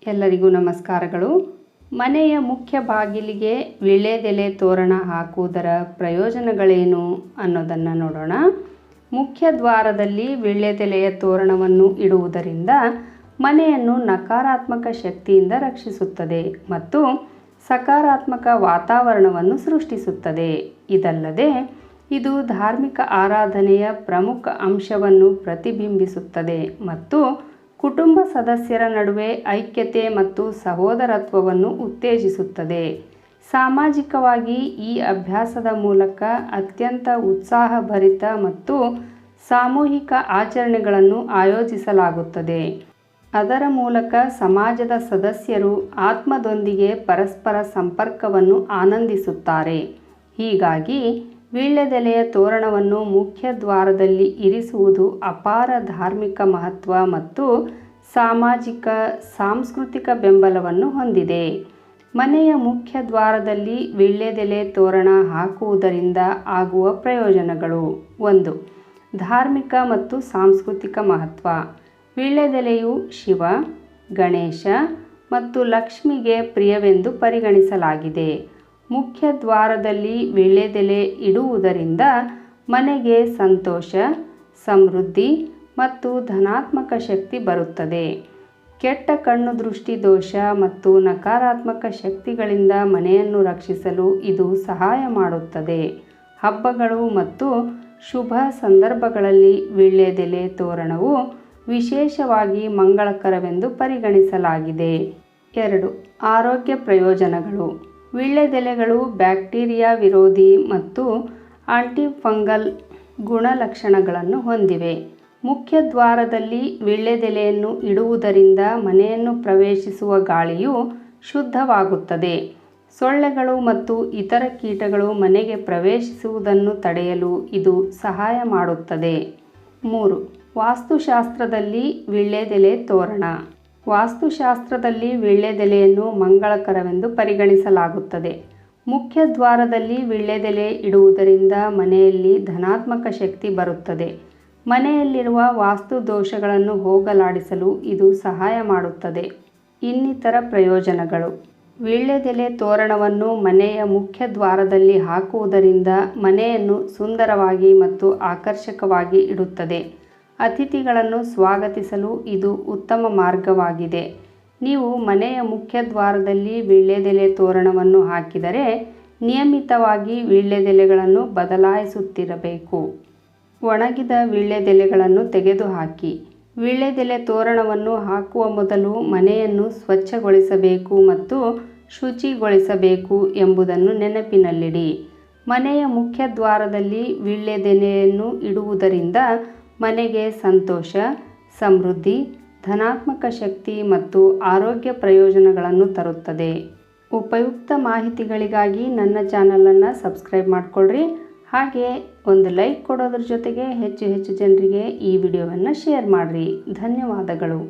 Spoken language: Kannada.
ಎಲ್ಲರಿಗೂ ನಮಸ್ಕಾರಗಳು. ಮನೆಯ ಮುಖ್ಯ ಬಾಗಿಲಿಗೆ ವೀಳ್ಯದೆಲೆ ತೋರಣ ಹಾಕುವುದರ ಪ್ರಯೋಜನಗಳೇನು ಅನ್ನೋದನ್ನು ನೋಡೋಣ. ಮುಖ್ಯ ದ್ವಾರದಲ್ಲಿ ವೀಳ್ಯದೆಲೆಯ ತೋರಣವನ್ನು ಇಡುವುದರಿಂದ ಮನೆಯನ್ನು ನಕಾರಾತ್ಮಕ ಶಕ್ತಿಯಿಂದ ರಕ್ಷಿಸುತ್ತದೆ ಮತ್ತು ಸಕಾರಾತ್ಮಕ ವಾತಾವರಣವನ್ನು ಸೃಷ್ಟಿಸುತ್ತದೆ. ಇದಲ್ಲದೆ ಇದು ಧಾರ್ಮಿಕ ಆರಾಧನೆಯ ಪ್ರಮುಖ ಅಂಶವನ್ನು ಪ್ರತಿಬಿಂಬಿಸುತ್ತದೆ ಮತ್ತು ಕುಟುಂಬ ಸದಸ್ಯರ ನಡುವೆ ಐಕ್ಯತೆ ಮತ್ತು ಸಹೋದರತ್ವವನ್ನು ಉತ್ತೇಜಿಸುತ್ತದೆ. ಸಾಮಾಜಿಕವಾಗಿ ಈ ಅಭ್ಯಾಸದ ಮೂಲಕ ಅತ್ಯಂತ ಉತ್ಸಾಹಭರಿತ ಮತ್ತು ಸಾಮೂಹಿಕ ಆಚರಣೆಗಳನ್ನು ಆಯೋಜಿಸಲಾಗುತ್ತದೆ. ಅದರ ಮೂಲಕ ಸಮಾಜದ ಸದಸ್ಯರು ಆತ್ಮದೊಂದಿಗೆ ಪರಸ್ಪರ ಸಂಪರ್ಕವನ್ನು ಆನಂದಿಸುತ್ತಾರೆ. ಹೀಗಾಗಿ ವೀಳ್ಯದೆಲೆಯ ತೋರಣವನ್ನು ಮುಖ್ಯ ದ್ವಾರದಲ್ಲಿ ಇರಿಸುವುದು ಅಪಾರ ಧಾರ್ಮಿಕ ಮಹತ್ವ ಮತ್ತು ಸಾಮಾಜಿಕ ಸಾಂಸ್ಕೃತಿಕ ಬೆಂಬಲವನ್ನು ಹೊಂದಿದೆ. ಮನೆಯ ಮುಖ್ಯ ದ್ವಾರದಲ್ಲಿ ವೀಳ್ಯದೆಲೆ ತೋರಣ ಹಾಕುವುದರಿಂದ ಆಗುವ ಪ್ರಯೋಜನಗಳು. 1. ಧಾರ್ಮಿಕ ಮತ್ತು ಸಾಂಸ್ಕೃತಿಕ ಮಹತ್ವ. ವೀಳ್ಯದೆಲೆಯು ಶಿವ, ಗಣೇಶ ಮತ್ತು ಲಕ್ಷ್ಮಿಗೆ ಪ್ರಿಯವೆಂದು ಪರಿಗಣಿಸಲಾಗಿದೆ. ಮುಖ್ಯ ದ್ವಾರದಲ್ಲಿ ವೀಳ್ಯದೆಲೆ ಇಡುವುದರಿಂದ ಮನೆಗೆ ಸಂತೋಷ, ಸಮೃದ್ಧಿ ಮತ್ತು ಧನಾತ್ಮಕ ಶಕ್ತಿ ಬರುತ್ತದೆ. ಕೆಟ್ಟ ಕಣ್ಣು ದೃಷ್ಟಿ ದೋಷ ಮತ್ತು ನಕಾರಾತ್ಮಕ ಶಕ್ತಿಗಳಿಂದ ಮನೆಯನ್ನು ರಕ್ಷಿಸಲು ಇದು ಸಹಾಯ ಮಾಡುತ್ತದೆ. ಹಬ್ಬಗಳು ಮತ್ತು ಶುಭ ಸಂದರ್ಭಗಳಲ್ಲಿ ವೀಳ್ಯದೆಲೆ ತೋರಣವು ವಿಶೇಷವಾಗಿ ಮಂಗಳಕರವೆಂದು ಪರಿಗಣಿಸಲಾಗಿದೆ. 2. ಆರೋಗ್ಯ ಪ್ರಯೋಜನಗಳು. ವೀಳ್ಯದೆಲೆಗಳು ಬ್ಯಾಕ್ಟೀರಿಯಾ ವಿರೋಧಿ ಮತ್ತು ಆಂಟಿಫಂಗಲ್ ಗುಣಲಕ್ಷಣಗಳನ್ನು ಹೊಂದಿವೆ. ಮುಖ್ಯ ದ್ವಾರದಲ್ಲಿ ವೀಳ್ಯದೆಲೆಯನ್ನು ಇಡುವುದರಿಂದ ಮನೆಯನ್ನು ಪ್ರವೇಶಿಸುವ ಗಾಳಿಯು ಶುದ್ಧವಾಗುತ್ತದೆ. ಸೊಳ್ಳೆಗಳು ಮತ್ತು ಇತರ ಕೀಟಗಳು ಮನೆಗೆ ಪ್ರವೇಶಿಸುವುದನ್ನು ತಡೆಯಲು ಇದು ಸಹಾಯ ಮಾಡುತ್ತದೆ. 3. ವಾಸ್ತುಶಾಸ್ತ್ರದಲ್ಲಿ ವೀಳ್ಯದೆಲೆ ತೋರಣ. ವಾಸ್ತುಶಾಸ್ತ್ರದಲ್ಲಿ ವೀಳ್ಯದೆಲೆಯನ್ನು ಮಂಗಳಕರವೆಂದು ಪರಿಗಣಿಸಲಾಗುತ್ತದೆ. ಮುಖ್ಯ ದ್ವಾರದಲ್ಲಿ ವೀಳ್ಯದೆಲೆ ಇಡುವುದರಿಂದ ಮನೆಯಲ್ಲಿ ಧನಾತ್ಮಕ ಶಕ್ತಿ ಬರುತ್ತದೆ. ಮನೆಯಲ್ಲಿರುವ ವಾಸ್ತು ದೋಷಗಳನ್ನು ಹೋಗಲಾಡಿಸಲು ಇದು ಸಹಾಯ ಮಾಡುತ್ತದೆ. ಇನ್ನಿತರ ಪ್ರಯೋಜನಗಳು. ವೀಳ್ಯದೆಲೆ ತೋರಣವನ್ನು ಮನೆಯ ಮುಖ್ಯ ದ್ವಾರದಲ್ಲಿ ಹಾಕುವುದರಿಂದ ಮನೆಯನ್ನು ಸುಂದರವಾಗಿ ಮತ್ತು ಆಕರ್ಷಕವಾಗಿ ಇಡುತ್ತದೆ. ಅತಿಥಿಗಳನ್ನು ಸ್ವಾಗತಿಸಲು ಇದು ಉತ್ತಮ ಮಾರ್ಗವಾಗಿದೆ. ನೀವು ಮನೆಯ ಮುಖ್ಯ ದ್ವಾರದಲ್ಲಿ ವೀಳ್ಯದೆಲೆ ತೋರಣವನ್ನು ಹಾಕಿದರೆ ನಿಯಮಿತವಾಗಿ ವೀಳ್ಯದೆಲೆಗಳನ್ನು ಬದಲಾಯಿಸುತ್ತಿರಬೇಕು. ಒಣಗಿದ ವೀಳ್ಯದೆಲೆಗಳನ್ನು ತೆಗೆದುಹಾಕಿ. ವೀಳ್ಯದೆಲೆ ತೋರಣವನ್ನು ಹಾಕುವ ಮೊದಲು ಮನೆಯನ್ನು ಸ್ವಚ್ಛಗೊಳಿಸಬೇಕು ಮತ್ತು ಶುಚಿಗೊಳಿಸಬೇಕು ಎಂಬುದನ್ನು ನೆನಪಿನಲ್ಲಿಡಿ. ಮನೆಯ ಮುಖ್ಯ ದ್ವಾರದಲ್ಲಿ ವೀಳ್ಯದೆಲೆಯನ್ನು ಇಡುವುದರಿಂದ ಮನೆಗೆ ಸಂತೋಷ, ಸಮೃದ್ಧಿ, ಧನಾತ್ಮಕ ಶಕ್ತಿ ಮತ್ತು ಆರೋಗ್ಯ ಪ್ರಯೋಜನಗಳನ್ನು ತರುತ್ತದೆ. ಉಪಯುಕ್ತ ಮಾಹಿತಿಗಳಿಗಾಗಿ ನನ್ನ ಚಾನಲನ್ನು ಸಬ್ಸ್ಕ್ರೈಬ್ ಮಾಡಿಕೊಳ್ಳ್ರಿ. ಹಾಗೆ ಒಂದು ಲೈಕ್ ಕೊಡೋದ್ರ ಜೊತೆಗೆ ಹೆಚ್ಚು ಜನರಿಗೆ ಈ ವಿಡಿಯೋವನ್ನು ಶೇರ್ ಮಾಡಿರಿ. ಧನ್ಯವಾದಗಳು.